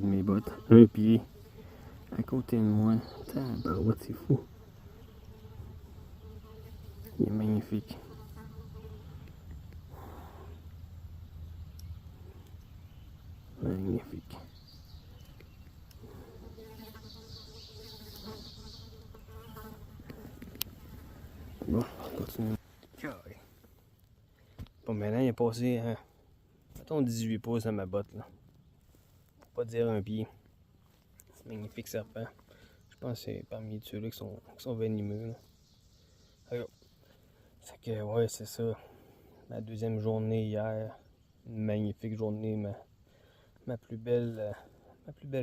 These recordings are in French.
de mes bottes. Un pied à côté de moi. Tabarouette, c'est fou. Il est magnifique. Magnifique. Bon, on continue. Carré. Bon, maintenant, il est passé, mettons 18 pouces à ma botte, là. Pour pas dire un pied. Magnifique serpent. Je pense que c'est parmi ceux-là qui sont venimeux, là. Alors, fait que, ouais, c'est ça. Ma deuxième journée hier. Une magnifique journée, ma plus belle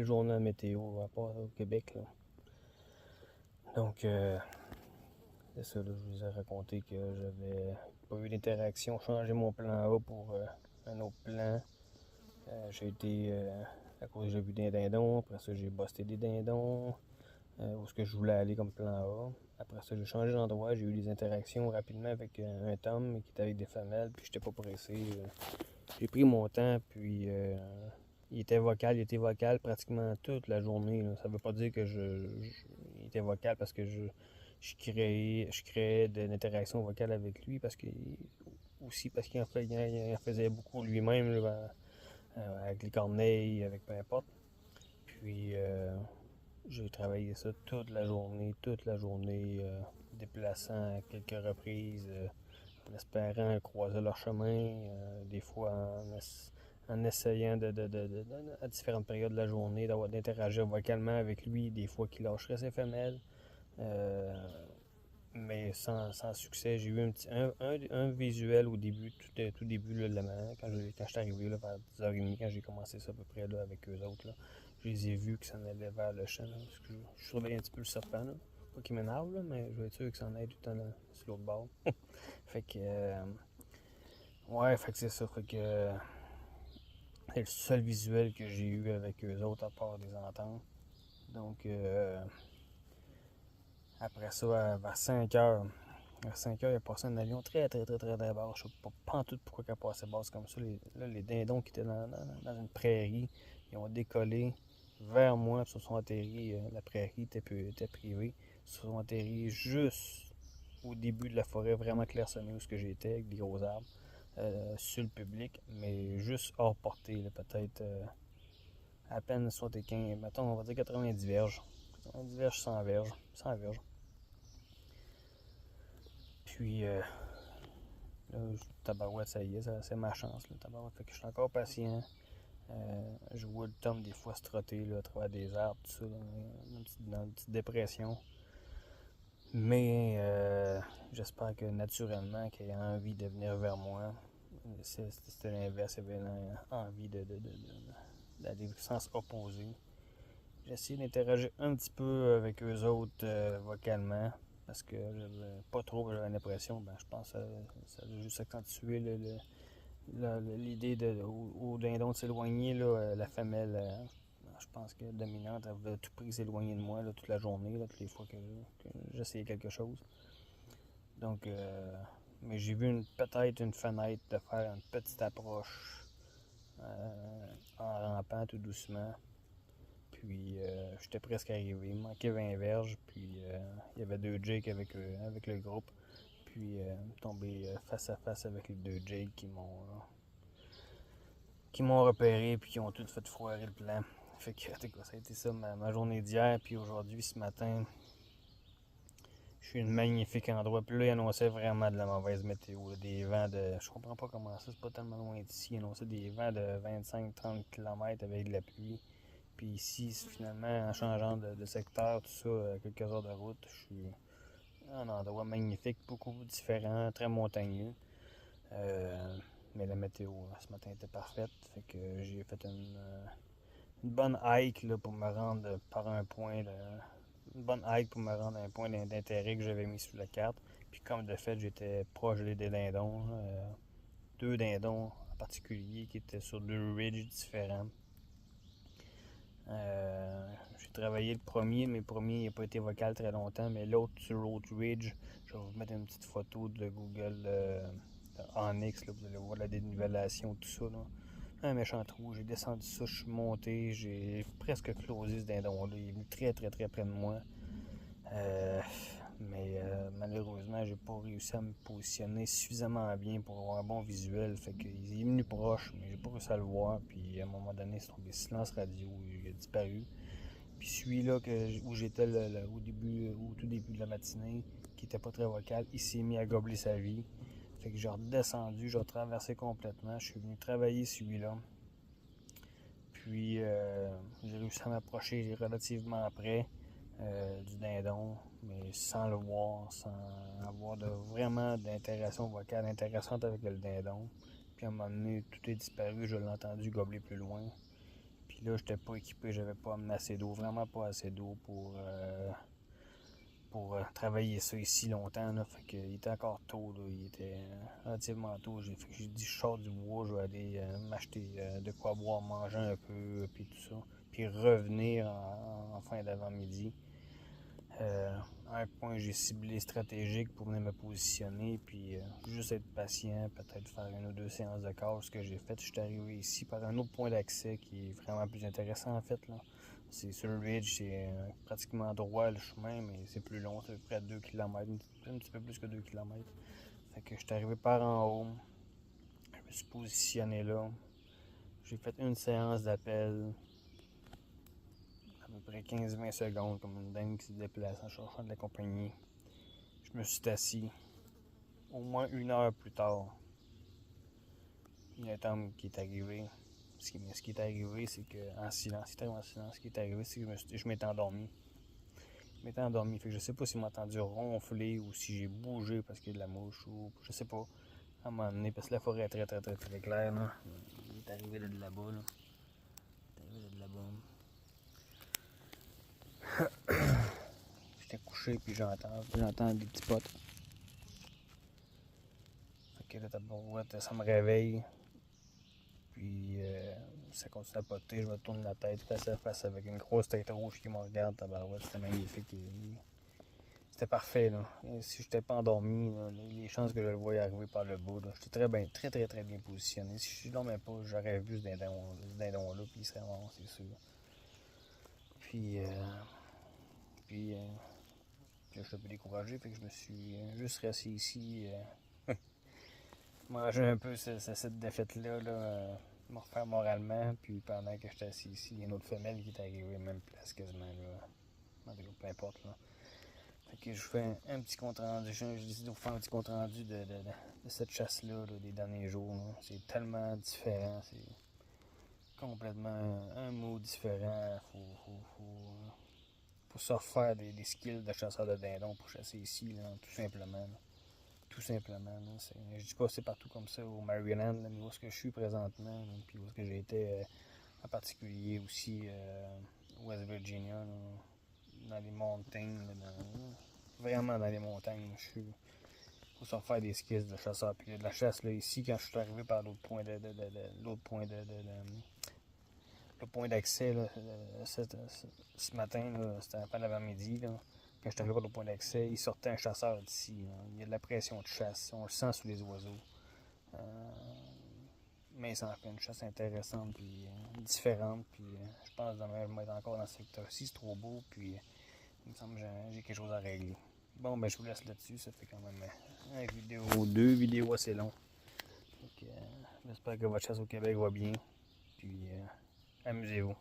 journée en météo, à part au Québec, là. Donc, c'est ça, là, je vous ai raconté que j'avais pas eu d'interaction, changé mon plan A pour un autre plan. J'ai été, à cause j'ai vu des dindons, après ça j'ai busté des dindons, où ce que je voulais aller comme plan A. Après ça j'ai changé d'endroit, j'ai eu des interactions rapidement avec un Tom qui était avec des femelles, puis j'étais pas pressé. J'ai pris mon temps, puis il était vocal pratiquement toute la journée, là. Ça veut pas dire que il était vocal parce que je créais de l'interaction vocale avec lui, parce qu'il en faisait beaucoup lui-même, là, avec les corneilles, avec peu importe. Puis j'ai travaillé ça toute la journée, déplaçant à quelques reprises, en espérant croiser leur chemin, des fois en essayant à différentes périodes de la journée d'interagir vocalement avec lui, des fois qu'il lâcherait ses femelles. Mais sans succès. J'ai eu un visuel au début, tout début, là, quand je suis arrivé là, vers 10h30, quand j'ai commencé ça à peu près là, avec eux autres. Là. Je les ai vus qui s'en allaient vers le champ. Là, parce que je surveille un petit peu le serpent. Là. Pas qu'il m'énerve, là, mais je vais être sûr que ça en aille tout le temps là, sur l'autre bord. Fait que. Ouais, fait que c'est ça. Fait que. C'est le seul visuel que j'ai eu avec eux autres à part des ententes. Donc. Après ça, vers 5h. À 5 heures, il a passé un avion très bas. Je ne sais pas en tout pourquoi il a passé basse comme ça. Les dindons qui étaient dans une prairie, ils ont décollé vers moi, puis se sont atterris. La prairie était privée. Ils se sont atterris juste au début de la forêt, vraiment clairsemée où j'étais, avec des gros arbres, sur le public, mais juste hors portée, peut-être à peine 75, mettons, on va dire 90 verges. 90 verges, 100 verges. 100 verges. Puis, là, tabarouette, ça y est, c'est ma chance, là, tabarouette. Fait que je suis encore patient. Je vois le Tom des fois se trotter là, à travers des arbres, tout ça, dans une petite dépression. Mais j'espère que naturellement, qu'il a envie de venir vers moi. C'était l'inverse, il avait envie d'aller au sens opposé. J'ai essayé d'interagir un petit peu avec eux autres vocalement. Parce que j'avais pas trop, j'avais l'impression, je pense que ça a juste accentué l'idée au dindon de s'éloigner. Là, la femelle, je pense que dominante, elle voulait tout prix s'éloigner de moi là, toute la journée, là, toutes les fois que j'essayais quelque chose. Donc, mais j'ai vu peut-être une fenêtre de faire une petite approche en rampant tout doucement. Puis j'étais presque arrivé, il manquait 20 verges, puis il y avait 2 Jake avec le groupe. Puis tombé face à face avec les 2 Jake qui m'ont repéré, puis qui ont tout fait foirer le plan. Fait que ça a été ça ma journée d'hier, puis aujourd'hui, ce matin, je suis à un magnifique endroit. Puis là, il annonçait vraiment de la mauvaise météo, là, des vents de... Je comprends pas comment ça, c'est pas tellement loin d'ici. Il annonçait des vents de 25-30 km avec de la pluie. Puis ici, finalement, en changeant de secteur, tout ça, quelques heures de route, je suis à un endroit magnifique, beaucoup différent, très montagneux. Mais la météo, ce matin, était parfaite. Fait que j'ai fait une bonne hike là, pour me rendre par un point une bonne hike pour me rendre à un point d'intérêt que j'avais mis sur la carte. Puis comme de fait, j'étais proche des dindons. 2 dindons en particulier qui étaient sur 2 ridges différents. J'ai travaillé le premier, mais le premier n'a pas été vocal très longtemps, mais l'autre sur l'autre ridge, je vais vous mettre une petite photo de Google Onyx, là, vous allez voir la dénivellation, tout ça. Là. un méchant trou. J'ai descendu ça, je suis monté, j'ai presque closé ce dindon-là. Il est venu très très très près de moi. Mais malheureusement, j'ai pas réussi à me positionner suffisamment bien pour avoir un bon visuel. Fait qu'il est venu proche, mais j'ai pas réussi à le voir. Puis à un moment donné, c'est tombé silence radio, il a disparu. Puis celui-là où j'étais au tout début de la matinée, qui était pas très vocal, il s'est mis à gobler sa vie. Fait que j'ai redescendu, j'ai traversé complètement. Je suis venu travailler celui-là. Puis j'ai réussi à m'approcher relativement près du dindon, mais sans le voir, sans avoir vraiment d'interaction vocale intéressante avec le dindon. Puis à un moment donné, tout est disparu, je l'ai entendu gobler plus loin. Puis là, j'étais pas équipé, j'avais pas amené assez d'eau, vraiment pas assez d'eau pour travailler ça ici longtemps. Là. Fait qu'il était encore tôt, là. Il était relativement tôt. Fait que j'ai dit, je sors du bois, je vais aller m'acheter de quoi boire, manger un peu, puis tout ça. Puis revenir en fin d'avant-midi. Un point j'ai ciblé stratégique pour venir me positionner, puis juste être patient, peut-être faire une ou deux séances de corps. Ce que j'ai fait, je suis arrivé ici par un autre point d'accès qui est vraiment plus intéressant en fait. Là. C'est sur le ridge, c'est pratiquement droit le chemin, mais c'est plus long, c'est à peu près 2 km, un petit peu plus que 2 km. Fait que je suis arrivé par en haut, je me suis positionné là, j'ai fait une séance d'appel, à peu près 15-20 secondes, comme une dingue qui se déplace en cherchant de la compagnie. Je me suis assis. Au moins 1 heure plus tard, il y a un homme qui est arrivé. Ce qui est arrivé, c'est qu'en silence, il était en silence. Ce qui est arrivé, c'est que je m'étais endormi. Je m'étais endormi. Fait que je sais pas s'il m'a entendu ronfler ou si j'ai bougé parce qu'il y a de la mouche ou je sais pas. À un moment donné, parce que la forêt est très très très très claire. Là. Il est arrivé de là-bas. Là. Il est arrivé de là-bas. J'étais couché puis j'entends des petits potes. Fait que là, ça me réveille. Puis ça continue à poter, je me tourne la tête face à face avec une grosse tête rouge qui me regarde, tabarouette, c'était magnifique. C'était parfait, là. Et si je n'étais pas endormi, là, les chances que je le voyais arriver par le bout, j'étais très très très bien positionné. Si je ne dormais pas, j'aurais vu ce dindon-là, puis il serait mort, c'est sûr. Puis, je suis un peu découragé, fait que je me suis juste resté ici, manger un peu cette défaite-là, me refaire moralement. Puis pendant que j'étais assis ici, il y a une autre femelle qui est arrivée, même place quasiment là. En tout cas, peu importe là. Fait que je fais un petit compte rendu. J'ai décidé de vous faire un petit compte rendu de cette chasse-là, des derniers jours. Là. C'est tellement différent. C'est complètement un mot différent. Faut se refaire des skills de chasseur de dindons pour chasser ici, là, tout simplement. Là. Tout simplement. Là. Je dis pas que c'est partout comme ça au Maryland, là, mais où est-ce que je suis présentement, là, puis où est-ce que j'ai été en particulier aussi West Virginia, là, dans les montagnes, vraiment dans les montagnes. Je suis pour se faire des skills de chasseur. Puis de la chasse là, ici, quand je suis arrivé par l'autre point le point d'accès ce matin, c'était à l'avant-midi. Là. Quand je suis arrivé par le point d'accès, il sortait un chasseur d'ici. Là. Il y a de la pression de chasse. On le sent sous les oiseaux. Mais ça en fait une chasse intéressante puis différente. Puis je pense que demain, je vais être encore dans ce secteur-ci. C'est trop beau. Puis il me semble que j'ai quelque chose à régler. Bon, ben je vous laisse là-dessus. Ça fait quand même deux vidéos assez longues. J'espère que votre chasse au Québec va bien. Puis amusez-vous.